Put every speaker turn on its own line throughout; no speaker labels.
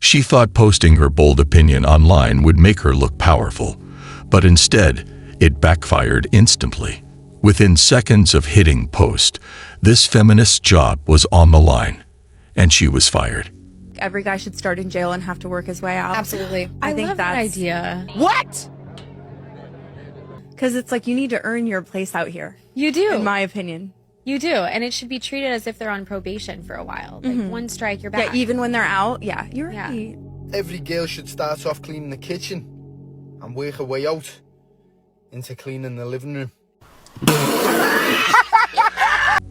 She thought posting her bold opinion online would make her look powerful, but instead, it backfired instantly. Within seconds of hitting post, this feminist's job was on the line, and she was fired.
Every guy should start in jail and have to work his way out.
Absolutely.
I think
love that
that's
idea.
What?
Because it's like you need to earn your place out here.
You do.
In my opinion.
You do. And it should be treated as if they're on probation for a while. Like one strike, you're back.
Yeah, even when they're out. Yeah, you're right.
Every girl should start off cleaning the kitchen and work her way out into cleaning the living room.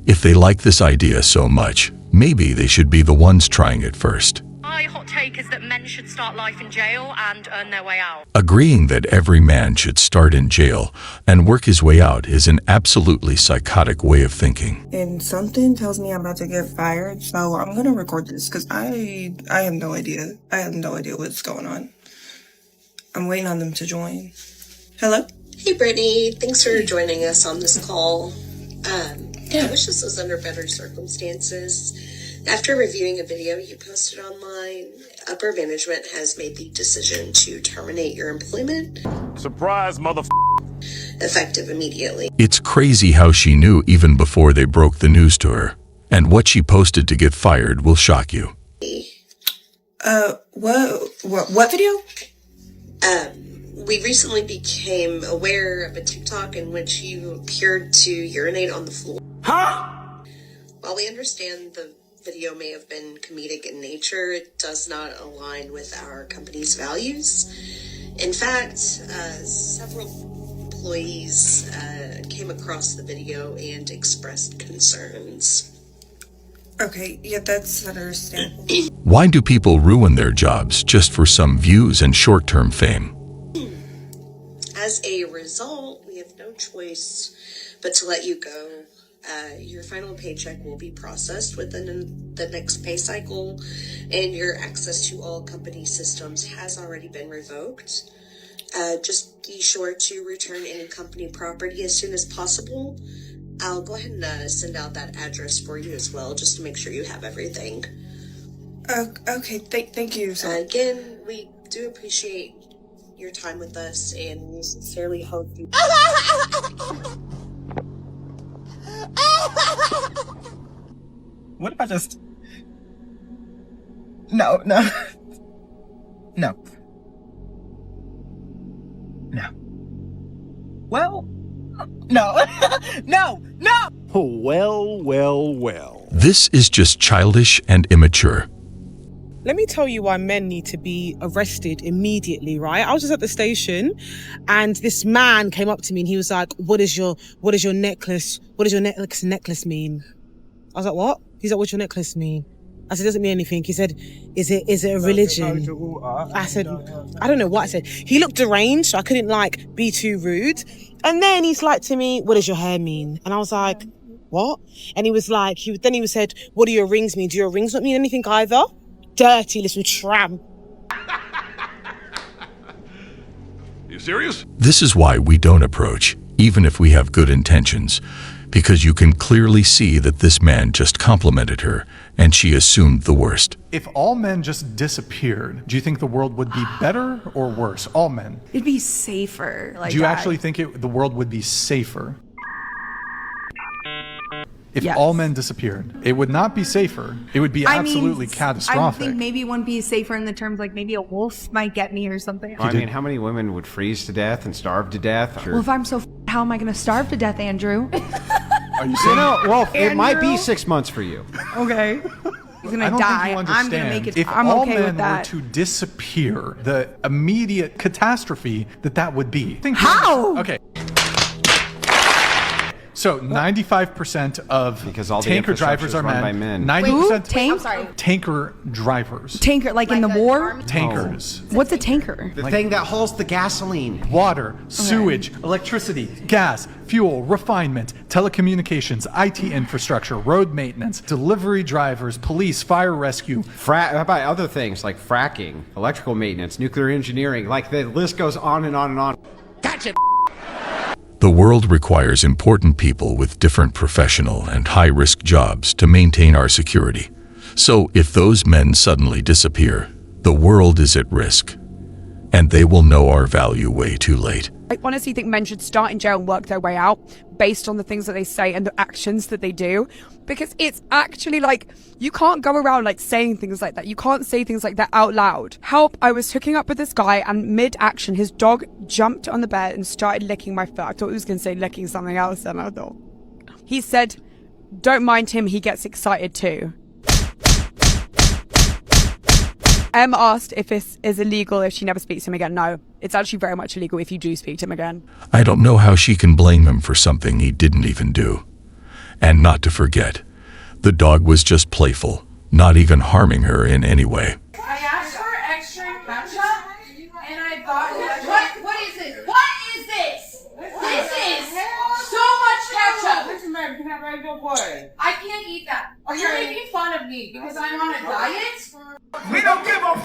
If they like this idea so much, maybe they should be the ones trying it first.
My hot take is that men should start life in jail and earn their way out.
Agreeing that every man should start in jail and work his way out is an absolutely psychotic way of thinking.
And something tells me I'm about to get fired, so I'm gonna record this because I have no idea. I have no idea what's going on. I'm waiting on them to join. Hello?
Hey Brittany, thanks for joining us on this call. I wish this was under better circumstances. After reviewing a video you posted online, upper management has made the decision to terminate your employment.
Surprise,
Effective immediately.
It's crazy how she knew even before they broke the news to her. And what she posted to get fired will shock you.
What video?
We recently became aware of a TikTok in which you appeared to urinate on the floor.
Huh?
While we understand the video may have been comedic in nature, it does not align with our company's values. In fact, several employees came across the video and expressed concerns.
Okay, yeah, that's understandable.
Why do people ruin their jobs just for some views and short-term fame?
As a result, we have no choice but to let you go. Your final paycheck will be processed within the next pay cycle, and your access to all company systems has already been revoked. Just be sure to return any company property as soon as possible. I'll go ahead and send out that address for you as well, just to make sure you have everything.
Okay, thank you.
Again, we do appreciate your time with us, and we sincerely hope you...
What if I just... No. No. Well, no. No.
Well.
This is just childish and immature.
Let me tell you why men need to be arrested immediately, right? I was just at the station and this man came up to me and he was like, what does your necklace mean? I was like, what? He's like, what's your necklace mean? I said, it doesn't mean anything. He said, is it a religion? I said, I don't know what I said. He looked deranged, so I couldn't be too rude. And then he's like to me, what does your hair mean? And I was like, what? And he was like, he said, what do your rings mean? Do your rings not mean anything either? Dirty little tramp.
You serious?
This is why we don't approach, even if we have good intentions, because you can clearly see that this man just complimented her and she assumed the worst.
If all men just disappeared, do you think the world would be better or worse? All men.
It'd be safer.
Do you actually think the world would be safer? If all men disappeared, it would not be safer. It would be absolutely catastrophic.
I think maybe it wouldn't be safer in the terms like maybe a wolf might get me or something.
I mean, how many women would freeze to death and starve to death?
Well, if I'm so how am I going to starve to death, Andrew?
Are you saying? Well, it might be 6 months for you.
Okay. He's going to die. I'm going to make it.
If
I'm
all
okay
men
with that.
were to disappear, the immediate catastrophe that would be.
How?
Okay. So 95% of
because all the
tanker drivers are
run
men.
by men.
90%
I'm sorry.
tanker drivers.
Tanker, like in the war?
Tankers.
What's a tanker?
The thing that hauls the gasoline.
Water, sewage, electricity, gas, fuel, refinement, telecommunications, IT infrastructure, road maintenance, delivery drivers, police, fire rescue.
How about other things like fracking, electrical maintenance, nuclear engineering, like the list goes on and on and on.
Gotcha.
The world requires important people with different professional and high-risk jobs to maintain our security. So if those men suddenly disappear, The world is at risk, and they will know our value way too late.
I honestly think men should start in jail and work their way out based on the things that they say and the actions that they do, because it's actually like, you can't go around like saying things like that. You can't say things like that out loud. Help, I was hooking up with this guy and mid-action his dog jumped on the bed and started licking my foot. I thought he was going to say licking something else, and I thought, he said, don't mind him, he gets excited too. Em asked if this is illegal if she never speaks to him again. No, it's actually very much illegal if you do speak to him again.
I don't know how she can blame him for something he didn't even do. And not to forget, the dog was just playful, not even harming her in any way.
I asked for extra ketchup, and I bought what is this? What is this? This is so much ketchup.
What's the matter? You can have regular boy.
I can't eat that. You're making fun of me because I'm on a diet?
We don't give a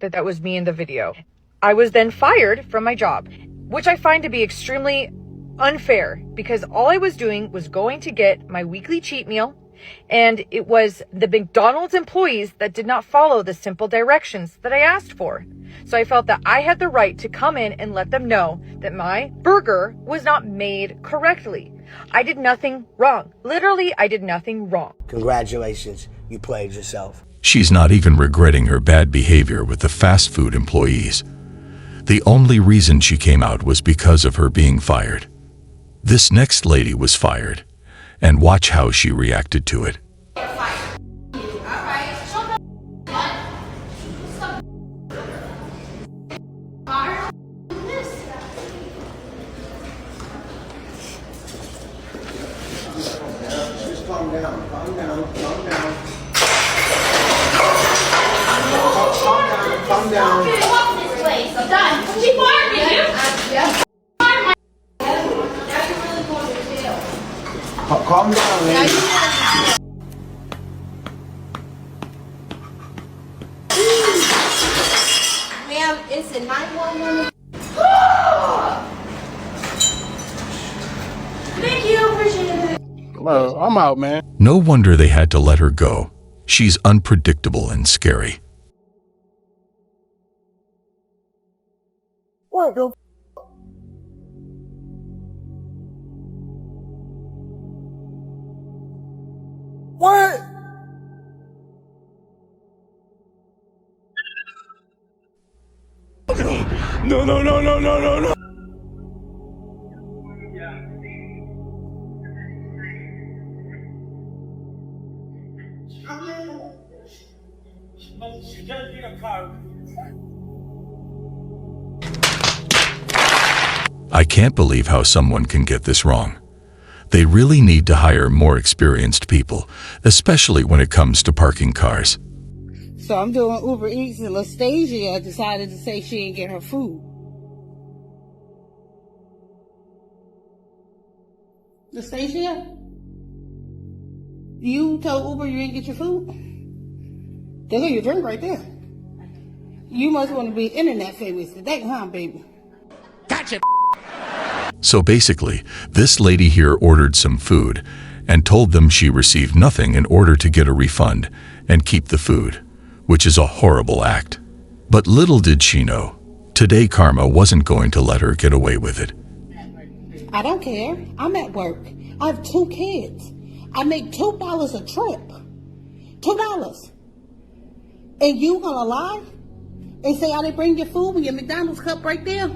That was me in the video. I was then fired from my job, which I find to be extremely unfair because all I was doing was going to get my weekly cheat meal, and it was the McDonald's employees that did not follow the simple directions that I asked for. So I felt that I had the right to come in and let them know that my burger was not made correctly. I did nothing wrong. Literally, I did nothing wrong.
Congratulations, you played yourself.
She's not even regretting her bad behavior with the fast food employees. The only reason she came out was because of her being fired. This next lady was fired, and watch how she reacted to it.
Calm down, calm down, calm down. Calm down.
Fuck this place. I'm done. She fired me, dude.
Calm down, lady.
Ma'am, it's a 911.
Thank you. Appreciate it.
Well, I'm out, man.
No wonder they had to let her go. She's unpredictable and scary.
What the What?
No, no, no, no, no, no, no.
I can't believe how someone can get this wrong. They really need to hire more experienced people, especially when it comes to parking cars.
So I'm doing Uber Eats and Lastasia decided to say she didn't get her food. Lastasia? You told Uber you didn't get your food? There go your drink right there. You must want to be internet famous today, huh, baby?
Gotcha.
So basically, this lady here ordered some food and told them she received nothing in order to get a refund and keep the food, which is a horrible act. But little did she know, today karma wasn't going to let her get away with it.
I don't care. I'm at work. I have 2 kids. I make $2 a trip. $2. And you gonna lie and say I didn't bring your food with your McDonald's cup right there?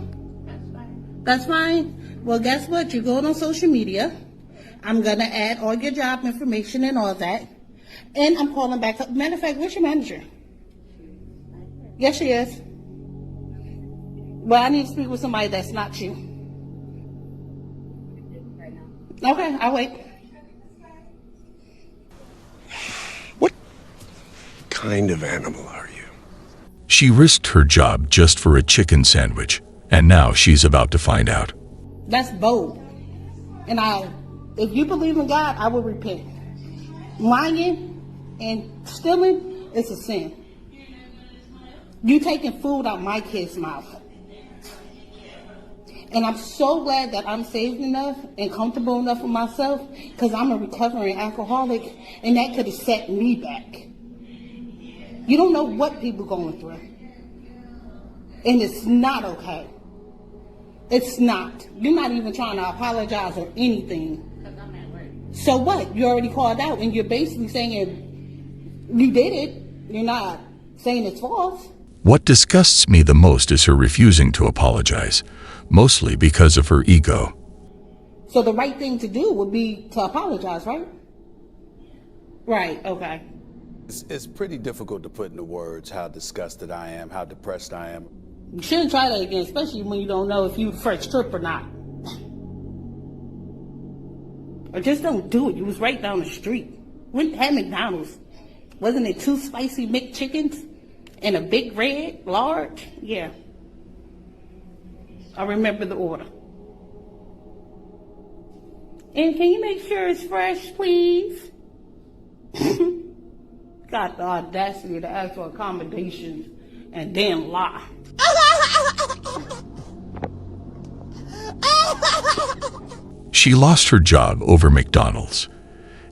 That's fine. Well, guess what? You're going on social media. I'm gonna add all your job information and all that. And I'm calling back up. Matter of fact, where's your manager? Yes, she is. Well, I need to speak with somebody that's not you. Okay, I'll wait.
What kind of animal are you?
She risked her job just for a chicken sandwich, and now she's about to find out.
That's bold. And if you believe in God, I will repent. Lying and stealing is a sin. You taking food out my kid's mouth. And I'm so glad that I'm saved enough and comfortable enough with myself, because I'm a recovering alcoholic, and that could have set me back. You don't know what people going through. And it's not okay. It's not. You're not even trying to apologize or anything. So what? You already called out and you're basically saying you did it. You're not saying it's false.
What disgusts me the most is her refusing to apologize, mostly because of her ego.
So the right thing to do would be to apologize, right? Right, okay.
It's pretty difficult to put into words how disgusted I am, how depressed I am.
You shouldn't try that again, especially when you don't know if you the first trip or not. Or just don't do it. You was right down the street. Went had McDonald's. Wasn't it 2 spicy McChickens and a big red, large? Yeah. I remember the order. And can you make sure it's fresh, please? Got the audacity to ask for accommodations and then lie.
She lost her job over McDonald's.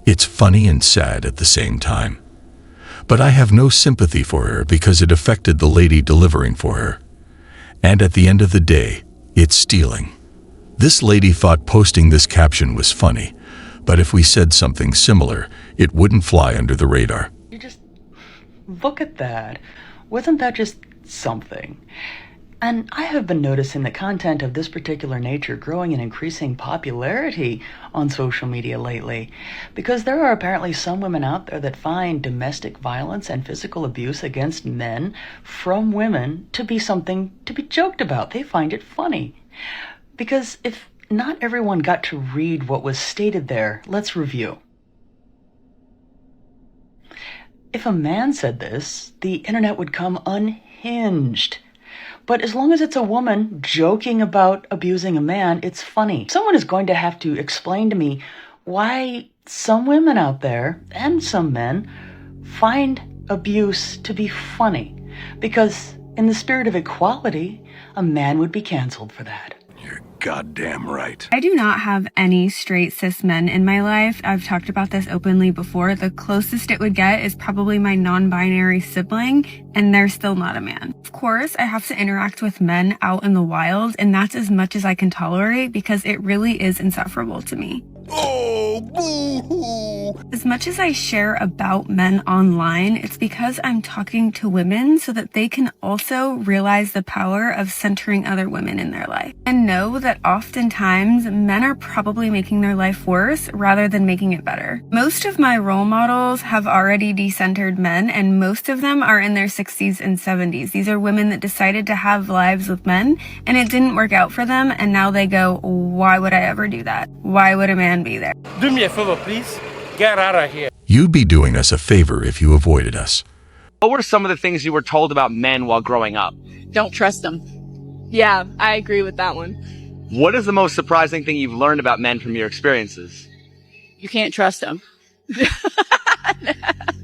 It's funny and sad at the same time. But I have no sympathy for her because it affected the lady delivering for her. And at the end of the day, it's stealing. This lady thought posting this caption was funny, but if we said something similar, it wouldn't fly under the radar.
You just look at that. Wasn't that just something? And I have been noticing the content of this particular nature growing in increasing popularity on social media lately, because there are apparently some women out there that find domestic violence and physical abuse against men from women to be something to be joked about. They find it funny. Because if not everyone got to read what was stated there, let's review. If a man said this, the internet would come unhinged. But as long as it's a woman joking about abusing a man, it's funny. Someone is going to have to explain to me why some women out there, and some men, find abuse to be funny. Because in the spirit of equality, a man would be canceled for that.
Goddamn right.
I do not have any straight cis men in my life. I've talked about this openly before. The closest it would get is probably my non-binary sibling, and they're still not a man. Of course, I have to interact with men out in the wild, and that's as much as I can tolerate because it really is insufferable to me.
Oh, boo-hoo.
As much as I share about men online, it's because I'm talking to women so that they can also realize the power of centering other women in their life. And know that oftentimes men are probably making their life worse rather than making it better. Most of my role models have already decentered men, and most of them are in their 60s and 70s. These are women that decided to have lives with men, and it didn't work out for them, and now they go, why would I ever do that? Why would a man be there?
Do me a favor, please. Get out of here.
You'd be doing us a favor if you avoided us.
What were some of the things you were told about men while growing up?
Don't trust them. Yeah, I agree with that one.
What is the most surprising thing you've learned about men from your experiences?
You can't trust them.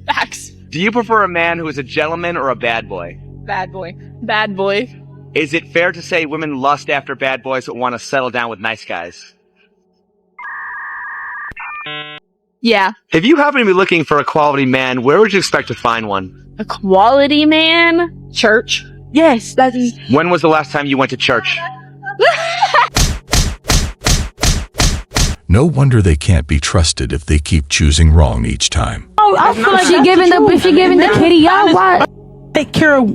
Facts.
Do you prefer a man who is a gentleman or a bad boy?
Bad boy. Bad boy.
Is it fair to say women lust after bad boys but want to settle down with nice guys?
Yeah.
If you happen to be looking for a quality man, where would you expect to find one?
A quality man? Church. Yes, that is.
When was the last time you went to church?
No wonder they can't be trusted if they keep choosing wrong each time.
Oh, I feel like she giving the kitty y'all what?
Take care of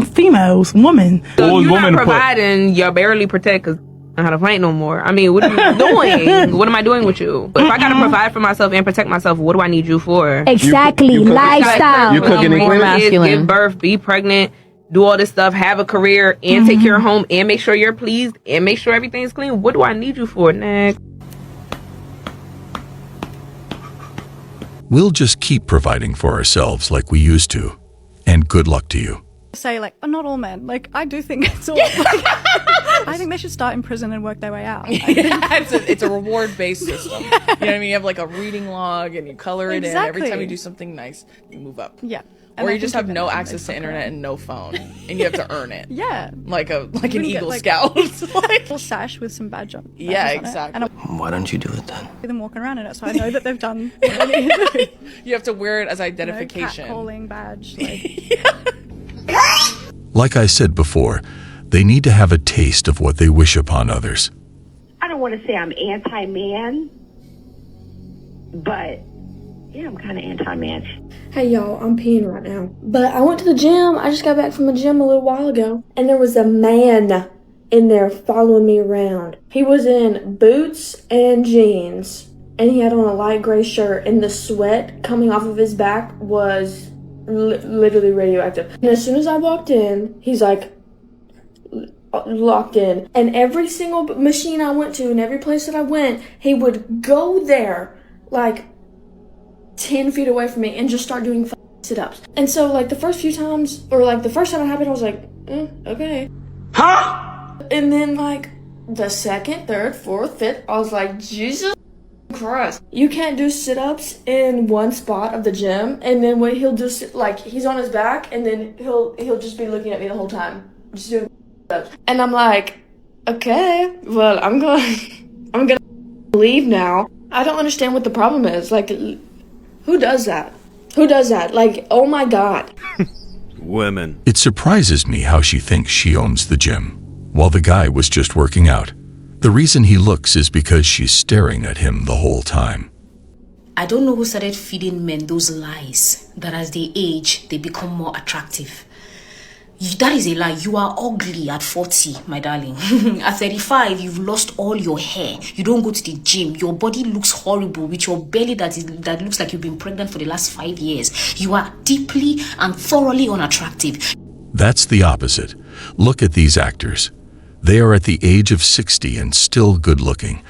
females, women.
So you're not providing, you're barely protect because I don't have to fight no more. I mean, what are you doing? What am I doing with you? If I gotta provide for myself and protect myself, what do I need you for?
Exactly, lifestyle.
You cooking and cleaning? Give birth, be pregnant, do all this stuff, have a career, and take care of home, and make sure you're pleased, and make sure everything's clean. What do I need you for, next?
We'll just keep providing for ourselves like we used to. And good luck to you.
Say, like, but not all men. Like, I do think it's all. I think they should start in prison and work their way out.
It's a reward-based system. You know what I mean? You have like a reading log and you color it in. Every time you do something nice, you move up.
Yeah.
Or
I
you just
think
have
even
no
that
access
makes
to
me
internet
cry.
and no phone, and you have to earn it.
Yeah.
Like an
Couldn't get,
Eagle
like,
Scout. Like,
Full sash with some badges
yeah,
on it.
exactly.
And I
Why don't you do it then?
see them walking around in it, so I know that they've done what they need to do.
You have to wear it as
You know,
identification.
catcalling badge. Like,
Like I said before, they need to have a taste of what they wish upon others.
I don't want to say I'm anti-man, but yeah, I'm kind of anti-man.
Hey y'all, I'm peeing right now. But I went to the gym. I just got back from the gym a little while ago. And there was a man in there following me around. He was in boots and jeans. And he had on a light gray shirt. And the sweat coming off of his back was literally radioactive. And as soon as I walked in, he's like locked in. And every single machine I went to and every place that I went, he would go there like 10 feet away from me and just start doing sit-ups. And so like the first few times, or like the first time it happened, I was like, okay. Huh? And then like the second, third, fourth, fifth, I was like, Jesus Christ. You can't do sit-ups in one spot of the gym, and then what he'll do, like he's on his back, and then he'll just be looking at me the whole time, just doing sit-ups. And I'm like, okay, well, I'm gonna leave now. I don't understand what the problem is. Like, who does that? Who does that? Like, oh my God.
Women. It surprises me how she thinks she owns the gym, while the guy was just working out. The reason he looks is because she's staring at him the whole time.
I don't know who started feeding men those lies that as they age, they become more attractive. That is a lie. You are ugly at 40, my darling. At 35, you've lost all your hair. You don't go to the gym. Your body looks horrible with your belly that looks like you've been pregnant for the last 5 years. You are deeply and thoroughly unattractive.
That's the opposite. Look at these actors. They are at the age of 60 and still good looking.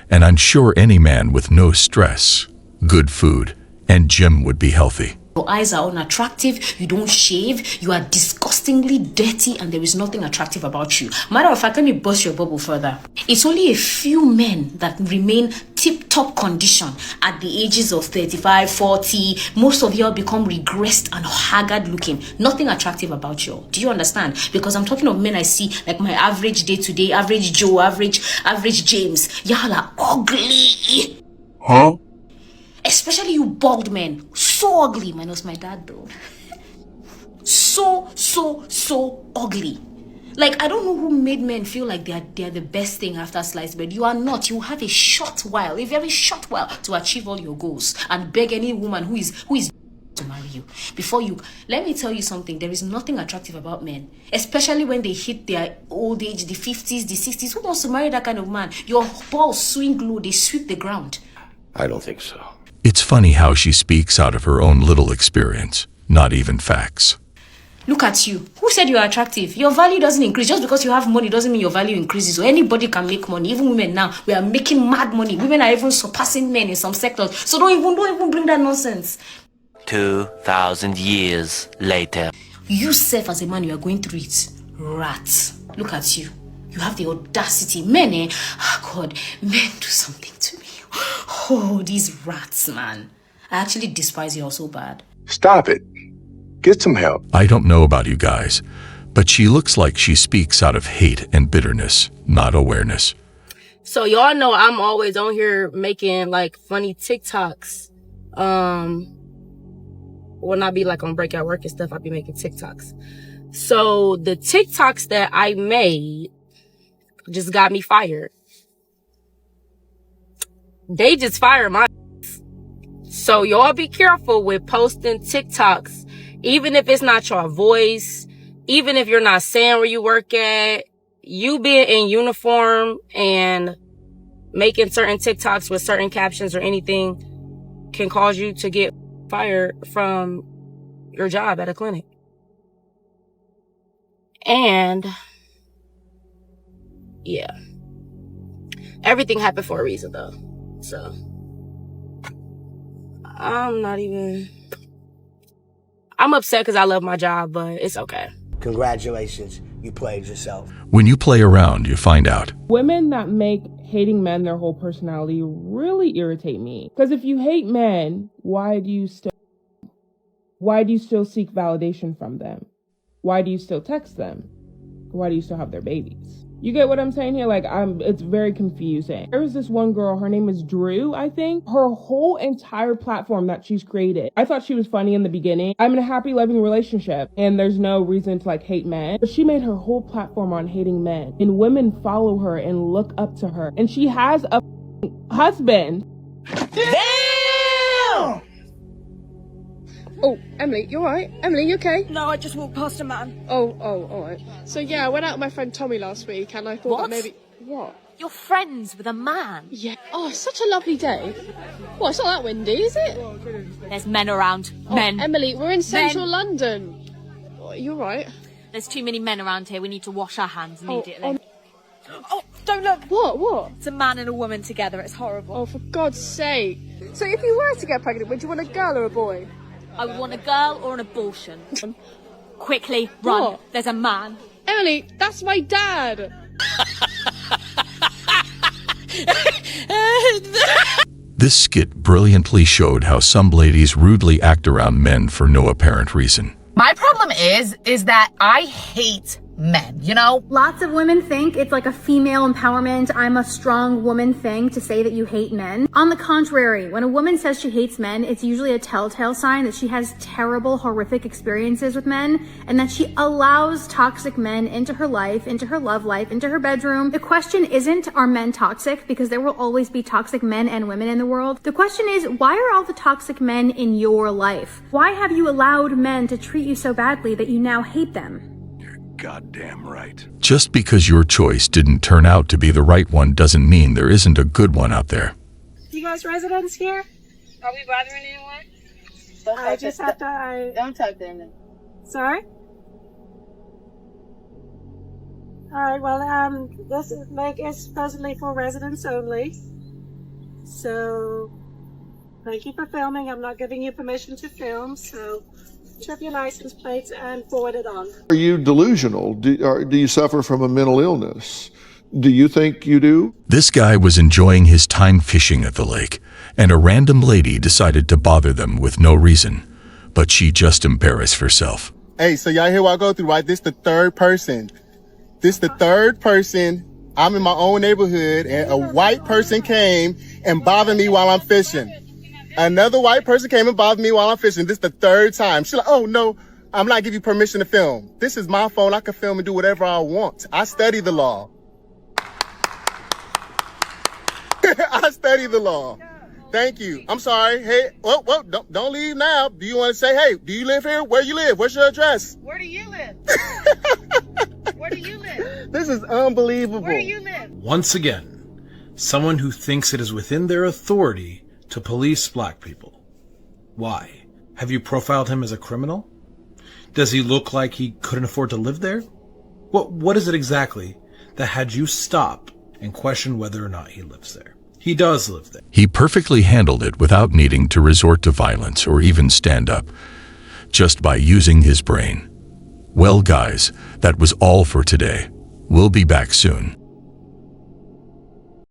And I'm sure any man with no stress, good food, and gym would be healthy.
Your eyes are unattractive, you don't shave, you are disgustingly dirty, and there is nothing attractive about you. Matter of fact, let me burst your bubble further. It's only a few men that remain tip-top condition at the ages of 35, 40. Most of you all become regressed and haggard looking. Nothing attractive about you. Do you understand? Because I'm talking of men I see, like my average day-to-day, average Joe, average James. Y'all are ugly.
Huh?
Especially you bald men. So ugly. Minus my dad though. So ugly. Like, I don't know who made men feel like they're the best thing after sliced bread. You are not. You have a very short while to achieve all your goals and beg any woman who is to marry you. Before you, let me tell you something. There is nothing attractive about men, especially when they hit their old age, the 50s, the 60s. Who wants to marry that kind of man? Your balls swing low, they sweep the ground.
I don't think so. It's funny how she speaks out of her own little experience, not even facts.
Look at you. Who said you are attractive? Your value doesn't increase. Just because you have money doesn't mean your value increases. So anybody can make money. Even women now, we are making mad money. Women are even surpassing men in some sectors. So don't even bring that nonsense.
2,000 years later.
You self as a man, you are going through it. Rat. Look at you. You have the audacity. Men, oh God, men do something to me. Oh, these rats, man. I actually despise you all so bad.
Stop it. Get some help. I don't know about you guys, but she looks like she speaks out of hate and bitterness, not awareness.
So y'all know I'm always on here making like funny TikToks. When I be like on breakout work and stuff, I be making TikToks. So the TikToks that I made just got me fired. They just fired my ass. So y'all be careful with posting TikToks, even if it's not your voice, even if you're not saying where you work at. You being in uniform and making certain TikToks with certain captions or anything can cause you to get fired from your job at a clinic. And yeah, everything happened for a reason though. So I'm upset because I love my job, but it's okay.
Congratulations, you played yourself.
When you play around, you find out.
Women that make hating men their whole personality really irritate me. Because if you hate men, why do you still? Why do you still seek validation from them? Why do you still text them? Why do you still have their babies? You get what I'm saying here? Like, it's very confusing. There was this one girl, her name is Drew, I think. Her whole entire platform that she's created, I thought she was funny in the beginning. I'm in a happy, loving relationship, and there's no reason to, like, hate men. But she made her whole platform on hating men. And women follow her and look up to her. And she has a husband.
Damn!
Oh, Emily, you alright? Emily, you okay?
No, I just walked past a man.
Oh, alright. So yeah, I went out with my friend Tommy last week and I thought that maybe... What?
You're friends with a man?
Yeah. Oh, such a lovely day. Well, it's not that windy, is it?
There's men around.
Oh,
Men.
Emily, we're in central London. Oh, you're right.
There's too many men around here. We need to wash our hands immediately.
Oh, don't look.
What?
It's a man and a woman together. It's horrible.
Oh, for God's sake. So if you were to get pregnant, would you want a girl or a boy?
I would want a girl or an abortion. Quickly, run.
What?
There's a man.
Emily, that's my dad.
This skit brilliantly showed how some ladies rudely act around men for no apparent reason.
My problem is that I hate men, you know?
Lots of women think it's like a female empowerment, I'm a strong woman thing to say that you hate men. On the contrary, when a woman says she hates men, it's usually a telltale sign that she has terrible, horrific experiences with men and that she allows toxic men into her life, into her love life, into her bedroom. The question isn't, are men toxic? Because there will always be toxic men and women in the world. The question is, why are all the toxic men in your life? Why have you allowed men to treat you so badly that you now hate them?
Goddamn right. Just because your choice didn't turn out to be the right one doesn't mean there isn't a good one out there.
You guys residents here?
Are we bothering anyone?
I just have to...
Don't talk to them.
Sorry? Alright, well, this lake is supposedly for residents only. So, thank you for filming. I'm not giving you permission to film, so... Check your license plates and forward it on.
Are you delusional? Do you suffer from a mental illness? Do you think you do?
This guy was enjoying his time fishing at the lake, and a random lady decided to bother them with no reason. But she just embarrassed herself.
Hey, so y'all hear what I go through, right? This the third person. I'm in my own neighborhood, and a white person came and bothered me while I'm fishing. Another white person came and bothered me while I'm fishing. This is the third time. She's like, oh, no, I'm not giving you permission to film. This is my phone. I can film and do whatever I want. I study the law. I study the law. Thank you. I'm sorry. Hey, whoa, don't leave now. Do you want to say, hey, do you live here? Where you live? What's your address?
Where do you live? Where do you live?
This is unbelievable.
Where do you live?
Once again, someone who thinks it is within their authority to police black people. Why? Have you profiled him as a criminal? Does he look like he couldn't afford to live there? What is it exactly that had you stop and question whether or not he lives there? He does live there.
He perfectly handled it without needing to resort to violence or even stand up, just by using his brain. Well, guys, that was all for today. We'll be back soon.